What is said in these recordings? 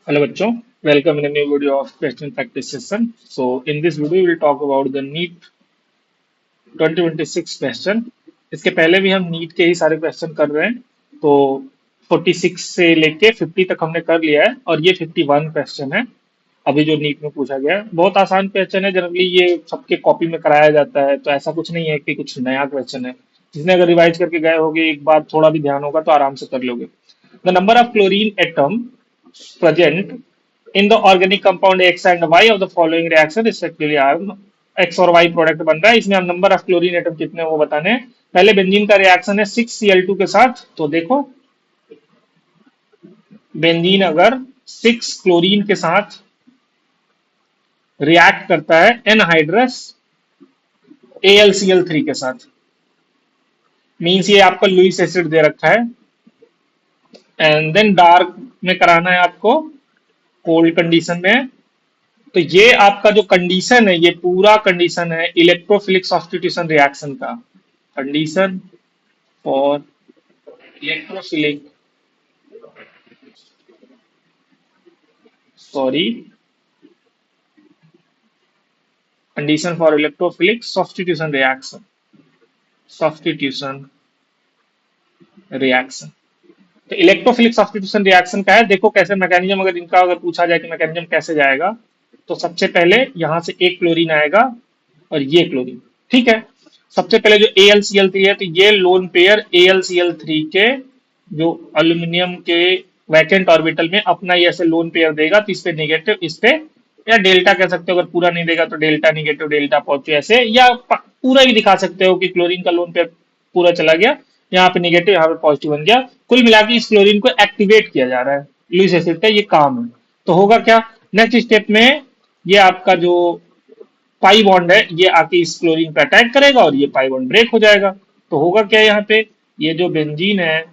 Hello बच्चों, welcome in a new video of question practice session. So in this video we will talk about the NEET 2026 question. इसके पहले भी हम NEET के ही सारे question कर रहे हैं। तो 46 से लेके 50 तक हमने कर लिया है और ये 51 क्वेश्चन है अभी जो नीट में पूछा गया है। बहुत आसान क्वेश्चन है, जनरली ये सबके कॉपी में कराया जाता है, तो ऐसा कुछ नहीं है कि कुछ नया क्वेश्चन है। जिसने अगर रिवाइज करके गए होगे, एक बार थोड़ा भी ध्यान होगा तो आराम से कर लोगे। The number of chlorine atom present in the organic compound X and Y of the following reaction respectively are X और Y प्रोडक्ट बन रहा है। इसमें हम नंबर ऑफ क्लोरीन एटम कितने हैं वो बताने हैं। पहले बेंजीन का रिएक्शन है 6Cl2 के साथ। तो देखो, बेंजीन अगर 6 क्लोरीन के साथ रिएक्ट करता है एनहाइड्रस AlCl3 के साथ, मीन्स ये आपका लुईस एसिड दे रखा है। एंड देन डार्क में कराना है आपको, कोल्ड कंडीशन में। तो ये आपका जो कंडीशन है, ये पूरा कंडीशन है इलेक्ट्रोफिलिक सब्स्टिट्यूशन रिएक्शन का। Condition for electrophilic sorry condition for electrophilic substitution reaction. तो इलेक्ट्रोफिलिक सब्स्टिट्यूशन रिएक्शन का है। देखो कैसे मैकेनिज्म, अगर इनका अगर पूछा जाए कि मैकेनिज्म कैसे जाएगा, तो सबसे पहले यहां से एक क्लोरीन आएगा और ये क्लोरीन, ठीक है। सबसे पहले जो AlCl3 है, तो ये लोन पेयर AlCl3 के जो अल्यूमिनियम के वैकेंट ऑर्बिटल में अपना ये ऐसे लोन पेयर देगा। तो इस पे नेगेटिव, इस पे या डेल्टा कह सकते हो। अगर पूरा नहीं देगा तो डेल्टा नेगेटिव, डेल्टा पॉजिटिव, ऐसे या पूरा ही दिखा सकते हो कि क्लोरीन का लोन पेयर पूरा चला गया, यहाँ पे नेगेटिव, यहाँ पे पॉजिटिव बन गया। कुल मिला के इस क्लोरीन को एक्टिवेट किया जा रहा है। लुईस एसिड का ये काम है। तो होगा क्या, नेक्स्ट स्टेप में ये आपका जो पाई बॉन्ड है, ये आके इस क्लोरीन पे अटैक करेगा और ये पाई बॉन्ड ब्रेक हो जाएगा। तो होगा क्या, यहाँ पे ये जो बेंजीन है,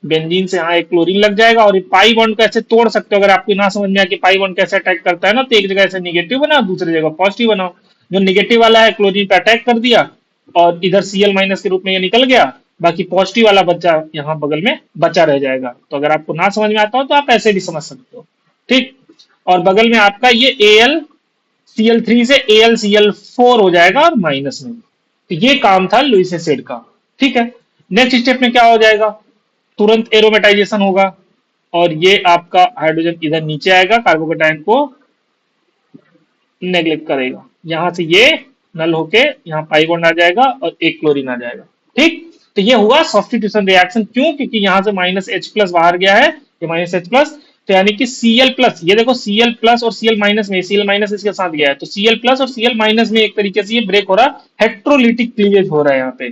बेंजीन से यहाँ एक क्लोरीन लग जाएगा और ये पाई बॉन्ड को ऐसे तोड़ सकते हो। अगर आपको ना समझ में आए कि पाई बॉन्ड कैसे अटैक करता है ना, तो एक जगह ऐसे निगेटिव बनाओ, दूसरी जगह पॉजिटिव बनाओ। जो निगेटिव वाला है क्लोरीन पे अटैक कर दिया और इधर Cl माइनस के रूप में ये निकल गया, बाकी पॉजिटिव वाला बच्चा यहाँ बगल में बचा रह जाएगा। तो अगर आपको ना समझ में आता हो तो आप ऐसे भी समझ सकते हो, ठीक। और बगल में आपका ये AlCl3 से AlCl4 हो जाएगा और माइनस में। तो ये काम था लुईस एसिड का, ठीक है। नेक्स्ट स्टेप में क्या हो जाएगा, तुरंत एरोमेटाइजेशन होगा और ये आपका हाइड्रोजन इधर नीचे आएगा, कार्बोकेटाइन को नेग्लेक्ट करेगा। यहां से ये नल होके यहाँ पाई बॉन्ड आ जाएगा और एक क्लोरीन आ जाएगा, ठीक। तो ये हुआ सब्स्टिट्यूशन रिएक्शन। क्यों, क्योंकि यहां से -H+ बाहर गया है, ये -H+। तो यानी कि Cl+, ये देखो Cl+ और Cl- में, Cl- इसके साथ गया है, तो Cl+ और Cl- में एक तरीके से ये ब्रेक हो रहा है, हेट्रोलिटिक क्लीवेज हो रहा है यहाँ पे,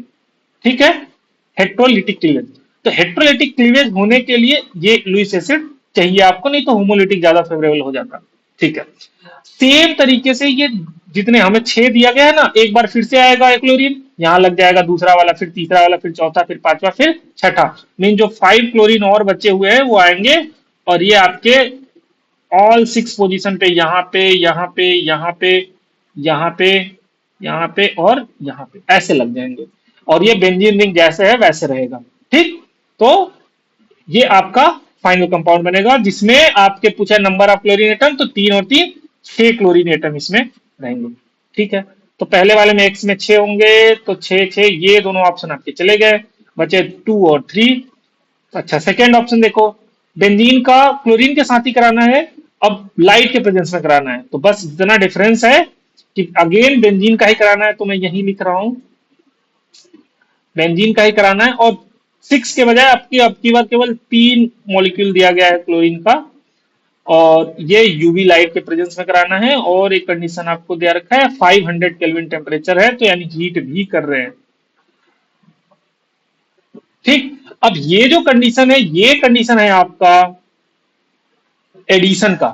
ठीक है। हेट्रोलिटिक क्लीवेज, तो हेट्रोलिटिक क्लीवेज होने के लिए ये लुईस एसिड चाहिए आपको, नहीं तो होमोलिटिक ज्यादा फेवरेबल हो जाता, ठीक है। सेम तरीके से ये जितने हमें 6 दिया गया है ना, एक बार फिर से आएगा एक क्लोरीन, यहां लग जाएगा दूसरा वाला, फिर तीसरा वाला, फिर चौथा, फिर पांचवा, फिर छठा। मीन जो 5 क्लोरीन और बचे हुए हैं वो आएंगे और ये आपके ऑल 6 पोजीशन पे, यहाँ पे, यहाँ पे, यहाँ पे, यहाँ पे, यहाँ पे और यहाँ पे ऐसे लग जाएंगे और ये बेंजीन रिंग जैसे है वैसे रहेगा, ठीक। तो ये आपका फाइनल कंपाउंड बनेगा, जिसमें आपके पूछा नंबर ऑफ क्लोरीन एटम, तो 3 और 3 6 क्लोरीन एटम इसमें रहेंगे, ठीक है। तो पहले वाले में एक्स में 6 होंगे, तो 6 6 ये दोनों ऑप्शन आपके चले गए, बचे 2 और 3। अच्छा, सेकेंड ऑप्शन देखो, बेंजीन का क्लोरीन के साथ ही कराना है, अब लाइट के प्रेजेंस में कराना है। तो बस इतना डिफरेंस है कि अगेन बेंजीन का ही कराना है, तो मैं यही लिख रहा हूं, बेंजीन का ही कराना है। और 6 के बजाय आपकी अब की बार केवल 3 मॉलिक्यूल दिया गया है क्लोरीन का, और ये यूवी लाइट के प्रेजेंस में कराना है। और एक कंडीशन आपको दिया रखा है 500 केल्विन टेम्परेचर है, तो यानी हीट भी कर रहे हैं, ठीक। अब ये जो कंडीशन है, ये कंडीशन है आपका एडिशन का।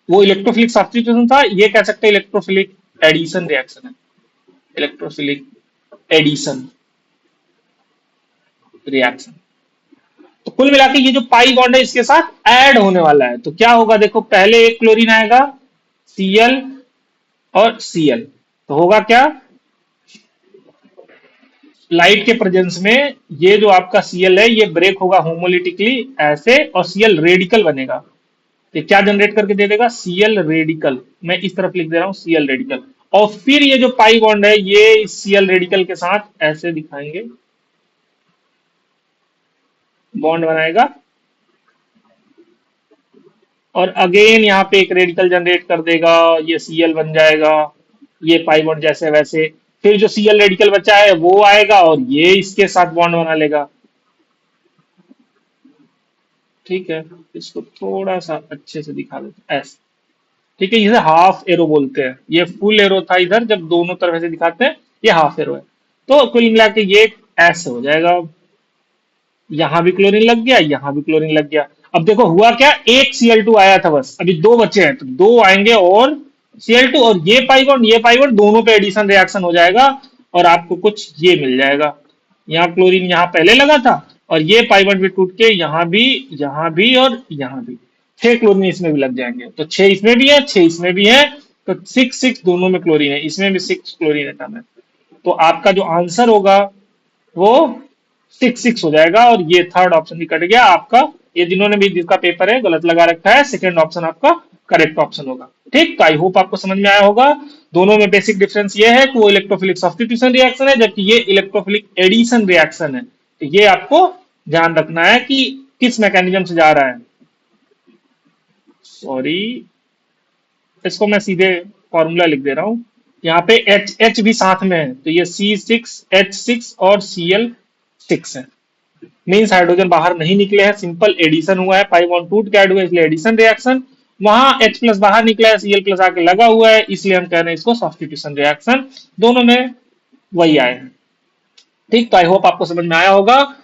वो इलेक्ट्रोफिलिक सब्स्टिट्यूशन था, ये कह सकते हैं इलेक्ट्रोफिलिक एडिशन रिएक्शन है, इलेक्ट्रोफिलिक एडिशन रिएक्शन। तो कुल मिला के ये जो पाई बॉन्ड है इसके साथ ऐड होने वाला है। तो क्या होगा, देखो पहले एक क्लोरीन आएगा, Cl और Cl, तो होगा क्या, लाइट के प्रेजेंस में ये जो आपका Cl है ये ब्रेक होगा होमोलिटिकली ऐसे और Cl रेडिकल बनेगा। तो क्या जनरेट करके दे देगा? Cl radical. मैं इस तरफ लिख दे रहा हूं Cl रेडिकल। और फिर ये जो पाई बॉन्ड है ये Cl रेडिकल के साथ ऐसे दिखाएंगे, बॉन्ड बनाएगा और अगेन यहाँ पे एक रेडिकल जनरेट कर देगा, ये Cl बन जाएगा, ये पाई बॉन्ड जैसे वैसे। फिर जो Cl रेडिकल बचा है वो आएगा और ये इसके साथ बॉन्ड बना लेगा। ठीक है, इसको थोड़ा सा अच्छे से दिखा देते हैं ऐसे। ठीक है, इसे हाफ एरो बोलते हैं। ये फुल एरो था इधर, जब दोनों तरफ ऐसे दिखाते हैं, ये हाफ एरो है। तो कुल मिला के ये ऐसे हो जाएगा। यहां भी क्लोरीन लग गया, यहां भी क्लोरीन लग गया। अब देखो हुआ क्या, एक Cl2 आया था बस, अभी दो बचे हैं तो दो आएंगे और Cl2 और ये पाई बॉन्ड दोनों पे एडिशन रिएक्शन हो जाएगा और आपको कुछ ये मिल जाएगा। यहाँ क्लोरीन यहाँ पहले लगा था और ये पाई बॉन्ड भी टूट के यहाँ भी और यहाँ भी 6 क्लोरीन इसमें भी लग जाएंगे। तो 6 इसमें भी है, 6 इसमें भी है, तो 6 दोनों में क्लोरीन है, इसमें भी 6 क्लोरीन एटम है। तो आपका जो आंसर होगा वो 6 हो जाएगा और ये थर्ड ऑप्शन भी कट गया आपका। ये जिन्होंने भी जिसका पेपर है गलत लगा रखा है, सेकंड ऑप्शन आपका करेक्ट ऑप्शन होगा। ठीक, तो आई होप आपको समझ में आया होगा। दोनों में बेसिक डिफरेंस ये है कि वो इलेक्ट्रोफिलिक सब्स्टिट्यूशन रिएक्शन है जबकि ये इलेक्ट्रोफिलिक एडिशन रिएक्शन है। तो ये आपको ध्यान रखना है कि किस मैकेनिज्म से जा रहा है। सॉरी, इसको मैं सीधे फॉर्मूला लिख दे रहा हूं। यहाँ पे एच भी साथ में है तो ये C6H6 और Cl6 है। मीन्स हाइड्रोजन बाहर नहीं निकले हैं, सिंपल एडिशन हुआ है, पाई बॉन्ड टूट के ऐड हुआ है इसलिए एडिशन रिएक्शन। वहां H प्लस बाहर निकला है, Cl प्लस आके लगा हुआ है इसलिए हम कह रहे हैं इसको सब्स्टिट्यूशन रिएक्शन। दोनों में वही आए हैं। ठीक, तो आई होप आपको समझ में आया होगा।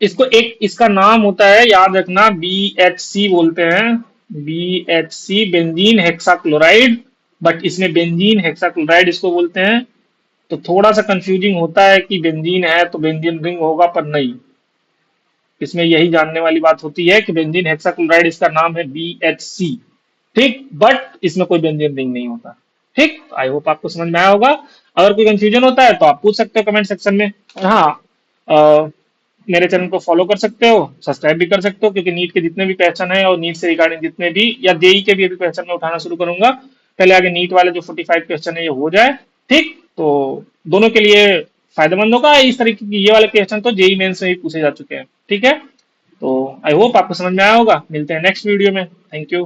इसको एक इसका नाम होता है, याद रखना, BHC बोलते हैं। BHC बेंजीन हेक्साक्लोराइड, बट इसमें बेंजीन हेक्साक्लोराइड इसको बोलते हैं। तो थोड़ा सा कंफ्यूजिंग होता है कि बेंजीन है तो बेंजीन रिंग होगा, पर नहीं। इसमें यही जानने वाली बात होती है कि बेंजीन हेक्साक्लोराइड इसका नाम है BHC। ठीक, बट इसमें कोई बेंजीन रिंग नहीं होता। ठीक, आई होप आपको समझ में आया होगा। अगर कोई कंफ्यूजन होता है तो आप पूछ सकते हो कमेंट सेक्शन में। और हाँ, मेरे चैनल को फॉलो कर सकते हो, सब्सक्राइब भी कर सकते हो, क्योंकि नीट के जितने भी क्वेश्चन है और नीट से रिगार्डिंग जितने भी या जेई के भी अभी क्वेश्चन में उठाना शुरू करूंगा। पहले आगे नीट वाले जो 45 क्वेश्चन है ये हो जाए। ठीक, तो दोनों के लिए फायदेमंद होगा। इस तरीके की ये वाले क्वेश्चन तो जेई मेंस में भी पूछे जा चुके हैं। ठीक है, तो आई होप आपको समझ में आया होगा। मिलते हैं नेक्स्ट वीडियो में। Thank you.